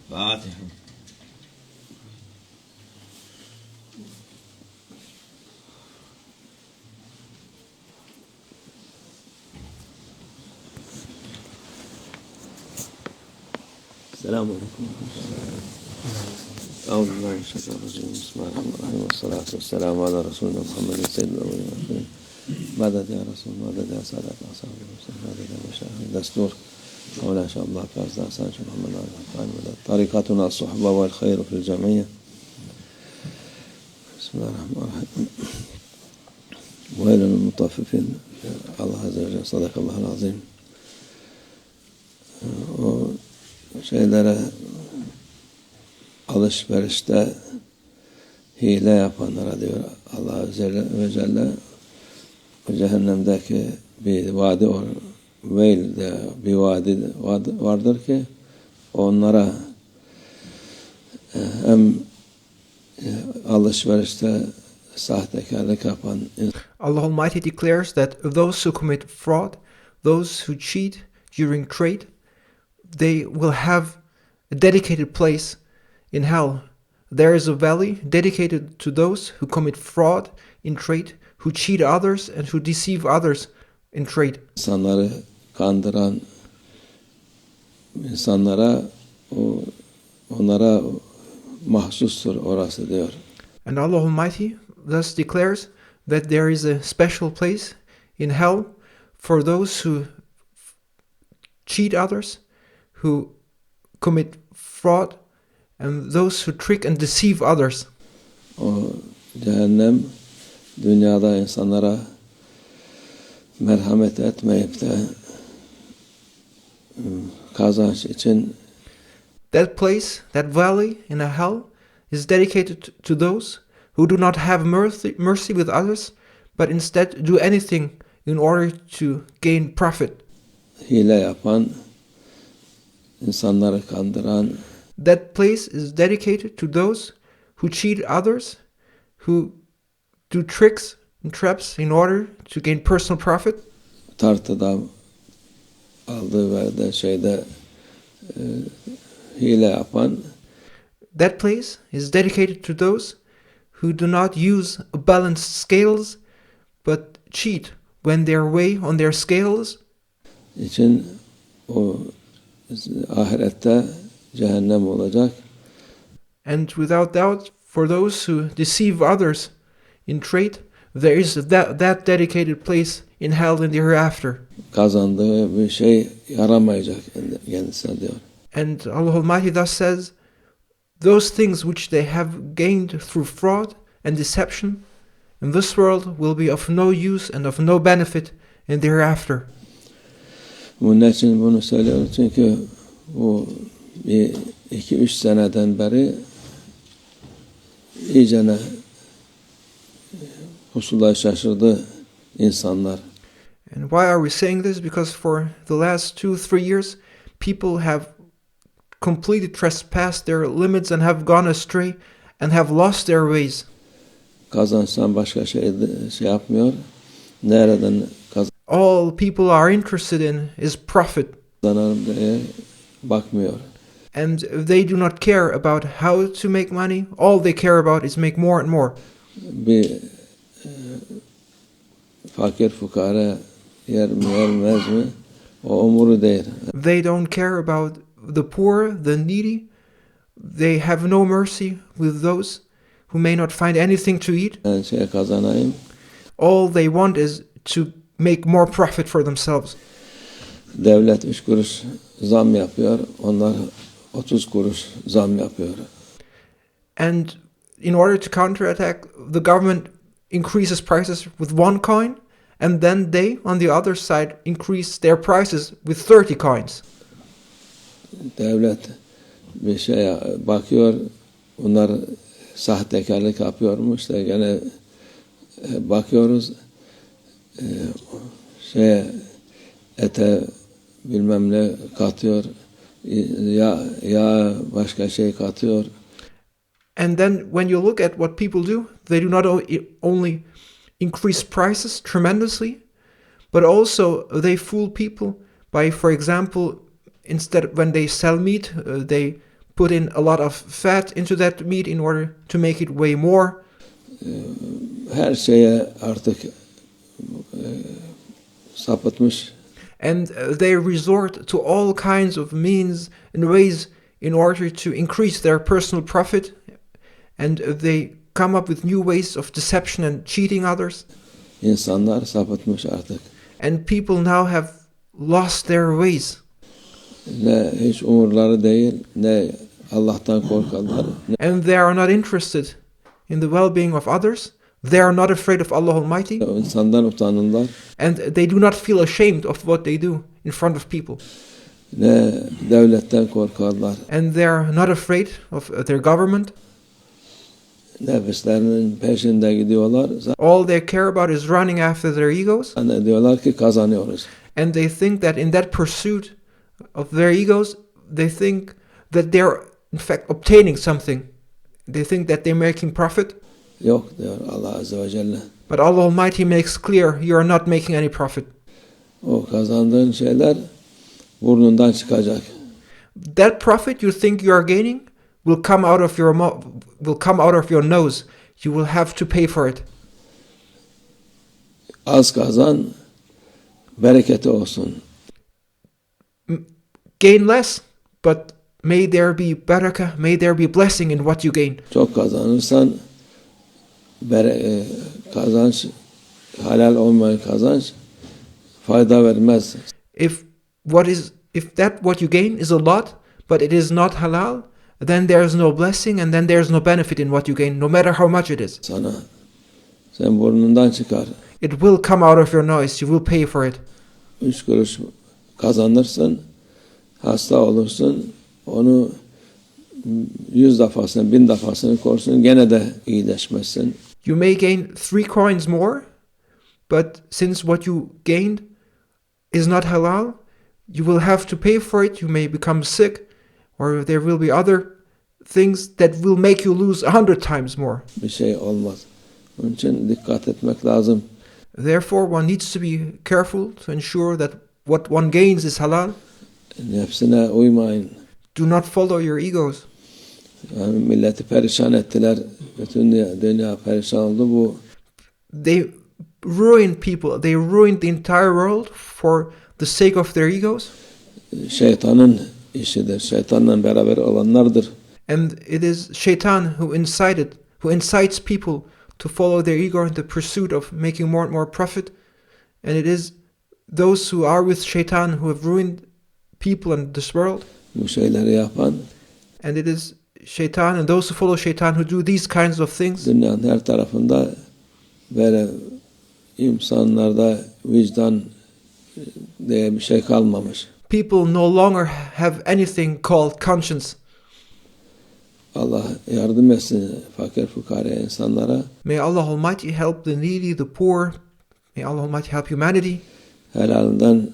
Fatiha. Selamun Aleyküm. Euzubillahimineşşeytanirracim. Bismillahirrahmanirrahim. Vessalatu vesselamu ala Resulina Muhammedin seyyidil evvelin ve ahirin. Madad ya Resul, madad ya Sadat ashabi Musa, madad ya Meşahid Destur. Mevla inşallah fazla Hasan Muhammed Ali. Tarikatuna as-suhba vel hayru fil cemiyye. Bismillahirrahmanirrahim. Veylül mutaffifin. Allah Azze ve Celle sadakallahul azim. O şeylere alışverişte hile yapanlara diyor Allah Azze ve Celle, cehennemdeki bir vadi, Veyl'de bir vadi vardır ki onlara hem alışverişte sahtekarlık yapan. Allah Almighty declares that those who commit fraud, those who cheat during trade, they will have a dedicated place in hell. There is a valley dedicated to those who commit fraud in trade, who cheat others and who deceive others in trade. İnsanları kandıran onlara mahsustur orası diyor. And Allah Almighty thus declares that there is a special place in hell for those who cheat others, who commit fraud, and those who trick and deceive others. O cehennem dünyada insanlara merhamet etmeyip de kazanç için That place, that valley in a hell, is dedicated to those who do not have mercy with others, but instead do anything in order to gain profit. Hile yapan, insanları kandıran. That place is dedicated to those who cheat others, who do tricks and traps in order to gain personal profit. Tartıda aldığı verdiği şeyde hile yapan. That place is dedicated to those who do not use a balanced scales, but cheat when they weigh on their scales. İçin o ahirette cehennem olacak. And without doubt, for those who deceive others in trade, there is that dedicated place in hell in the hereafter. Kazandığı bir şey yaramayacak kendisine diyor. And Allah Almighty thus says, those things which they have gained through fraud and deception in this world will be of no use and of no benefit in the hereafter. Bunun için bunu söylüyorum çünkü bu 2-3 seneden beri iyicene pusula şaşırdı insanlar. And why are we saying this? Because for the last 2-3 years, people have completely trespassed their limits and have gone astray and have lost their ways. Kazançtan başka şey yapmıyor. Nereden All people are interested in is profit. kazanırım diye bakmıyor. And they do not care about how to make money. All they care about is make more and more. Bir fakir fukara yer mi yermez mi? O umuru değil. They don't care about the poor, the needy. They have no mercy with those who may not find anything to eat. Ben şey kazanayım. All they want is to make more profit for themselves. Devlet 3 kuruş zam yapıyor. Onlar 30 kuruş zam yapıyor. And in order to counterattack, the government increases prices with 1 coin, and then they, on the other side, increase their prices with 30 coins. Devlet bir şeye bakıyor. Bunlar sahtekarlık yapıyormuş da gene bakıyoruz ete bilmem ne katıyor, ya başka şey katıyor. And then when you look at what people do, they do not only increase prices tremendously, but also they fool people by, for example, instead when they sell meat, they put in a lot of fat into that meat in order to make it weigh more. Her şeye artık sapıtmış. And they resort to all kinds of means and ways in order to increase their personal profit. And they come up with new ways of deception and cheating others. İnsanlar sapıtmış artık. And people now have lost their ways. Ne hiç umurları değil, ne Allah'tan korkarlar. And they are not interested in the well-being of others. They are not afraid of Allah Almighty. İnsandan utanırlar. And they do not feel ashamed of what they do in front of people. Ne devletten korkarlar. And they are not afraid of their government. Nefislerinin peşinde gidiyorlar. All they care about is running after their egos. Diyorlar ki kazanıyoruz. And they think that in that pursuit of their egos, they think that they're in fact obtaining something. They think that they're making profit. Yok diyor Allah Azze ve Celle. But Allah Almighty makes clear you are not making any profit. O kazandığın şeyler burnundan çıkacak. That profit you think you are gaining will come out of your nose. You will have to pay for it. Az kazan, bereketi olsun. Gain less, but may there be barakah, may there be blessing in what you gain. Çok kazanırsan kazanç, halal olmayan kazanç fayda vermez. If what you gain is a lot, but it is not halal, then there is no blessing and then there is no benefit in what you gain, no matter how much it is. Sana sen burnundan çıkar. It will come out of your noise. You will pay for it. 3 kuruş kazanırsın, hasta olursun, onu 100 defasını, 1000 defasını korsun, gene de iyileşmezsin. You may gain 3 coins more, but since what you gained is not halal, you will have to pay for it. You may become sick, or there will be other things that will make you lose 100 times more. Bir şey olmaz. Onun için dikkat etmek lazım. Therefore, one needs to be careful to ensure that what one gains is halal. Nefsine uymayın. Do not follow your egos. Yani milleti perişan ettiler. Bütün dünya perişan oldu bu. They ruined people. They ruined the entire world for the sake of their egos. Şeytanın işidir. Şeytanla beraber olanlardır. And it is Shaitan who incites people to follow their ego in the pursuit of making more and more profit. And it is those who are with Shaitan who have ruined people in this world. Bu şeyleri yapan, And it is Shaitan and those who follow Shaitan who do these kinds of things. dünyanın her tarafında böyle insanlarda vicdan diye bir şey kalmamış. People no longer have anything called conscience. Allah yardım etsin fakir fukara insanlara. May Allah Almighty help the needy, the poor. May Allah Almighty help humanity. Helalinden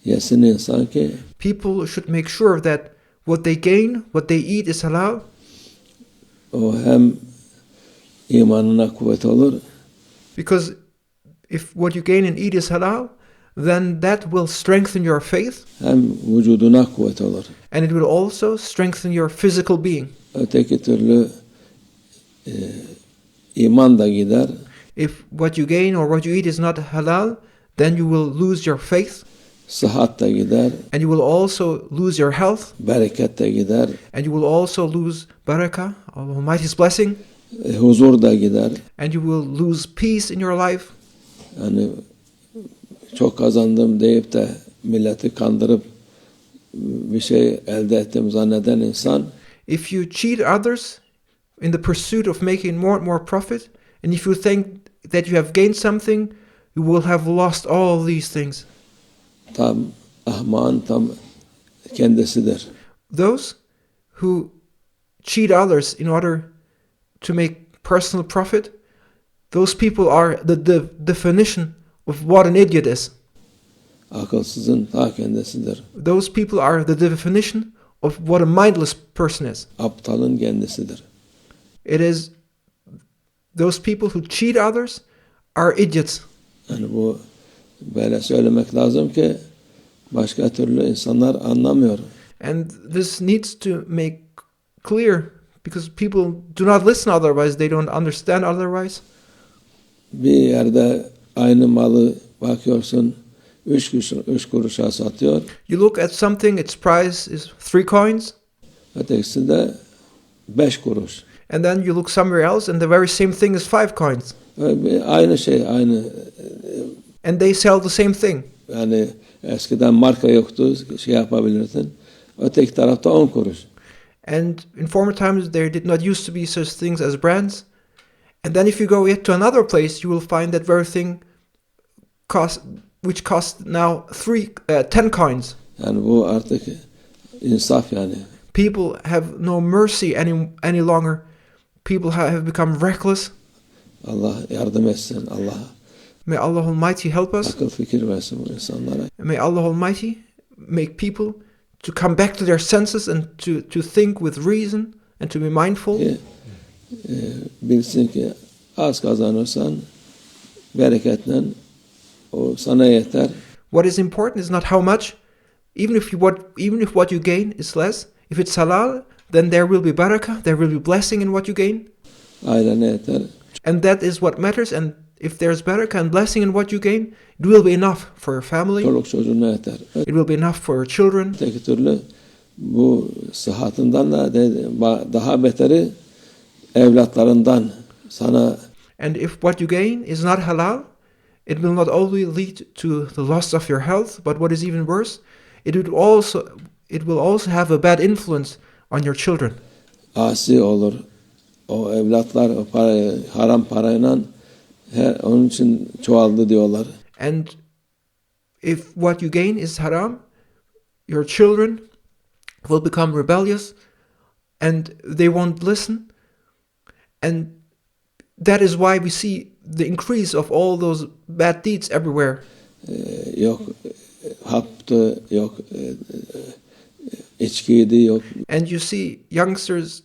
yesin insan ki People should make sure that what they gain, what they eat is halal. o hem imanına kuvvet olur, Because if what you gain and eat is halal, then that will strengthen your faith. hem vücuduna kuvvet olur. And it will also strengthen your physical being. Öteki türlü iman da gider, If what you gain or what you eat is not halal, then you will lose your faith. sıhhat da gider, And you will also lose your health. bereket de gider, And you will also lose barakah, Allah Almighty's blessing. huzur da gider. And you will lose peace in your life. Yani çok kazandım deyip de milleti kandırıp bir şey elde ettim zanneden insan If you cheat others in the pursuit of making more and more profit, and if you think that you have gained something, you will have lost all these things. tam ahmağın tam kendisidir. Those who cheat others in order to make personal profit, those people are the definition of what an idiot is. Akılsızın ta kendisidir. Those people are the definition of what a mindless person is. Aptalın kendisidir. It is those people who cheat others are idiots. Yani bu böyle söylemek lazım ki başka türlü insanlar anlamıyor. And this needs to make clear because people do not listen otherwise, they don't understand otherwise. Bir yerde aynı malı bakıyorsun 3 kuruşa satıyor. You look at something, its price is 3 coins, Ötekisi de 5 kuruş. and then you look somewhere else and the very same thing is 5 coins. Aynı şey, aynı. And they sell the same thing. Yani eskiden marka yoktu, şey yapabilirdin. Öteki tarafta 10 kuruş. And in former times there did not used to be such things as brands. And then if you go yet to another place, you will find that very thing which cost now 10 coins. Yani bu artık insaf yani. People have no mercy any longer. People have become reckless. Allah yardım etsin. Allah May Allah Almighty help us. akıl fikir versin bu insanlara. May Allah Almighty make people to come back to their senses and to think with reason and to be mindful. Bilsin ki az kazanırsan bereketle o sana yeter. What is important is not how much, even if what you gain is less. If it's halal, then there will be barakah, there will be blessing in what you gain, Ailene yeter. and that is what matters. And if there's barakah and blessing in what you gain, it will be enough for your family. Çoluk çocuğuna yeter. It will be enough for your children. Öteki türlü bu sıhhatından da daha beteri evlatlarından sana. And if what you gain is not halal, it will not only lead to the loss of your health, but what is even worse, it will also have a bad influence on your children. Asi olur. O evlatlar o haram parayla onun için çoğaldı diyorlar. And if what you gain is haram, your children will become rebellious and they won't listen. And that is why we see the increase of all those bad deeds everywhere. Yok haptı, yok içkiydi, yok. And you see youngsters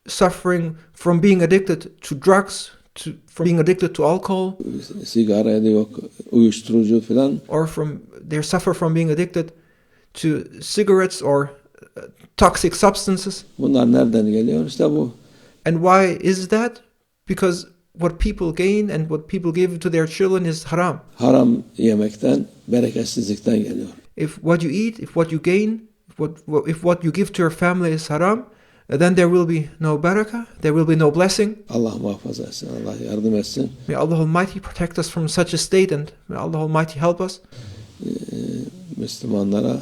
suffering from being addicted to drugs, from being addicted to alcohol, Sigaraydı, yok uyuşturucu filan. or they suffer from being addicted to cigarettes or toxic substances. Bunlar nereden geliyor? İşte bu. And why is that? Because what people gain and what people give to their children is haram. Haram yemekten, bereketsizlikten geliyor. If what you eat, if what you gain, if what you give to your family is haram, then there will be no barakah, there will be no blessing. Allah muhafaza etsin, Allah yardım etsin. May Allah Almighty protect us from such a state, and may Allah Almighty help us. Müslümanlara,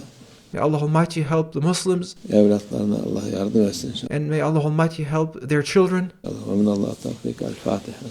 May Allah Almighty help the Muslims, evlatlarına Allah yardım etsin. and may Allah Almighty help their children. Allahümme minallah tevfik. El Fatiha.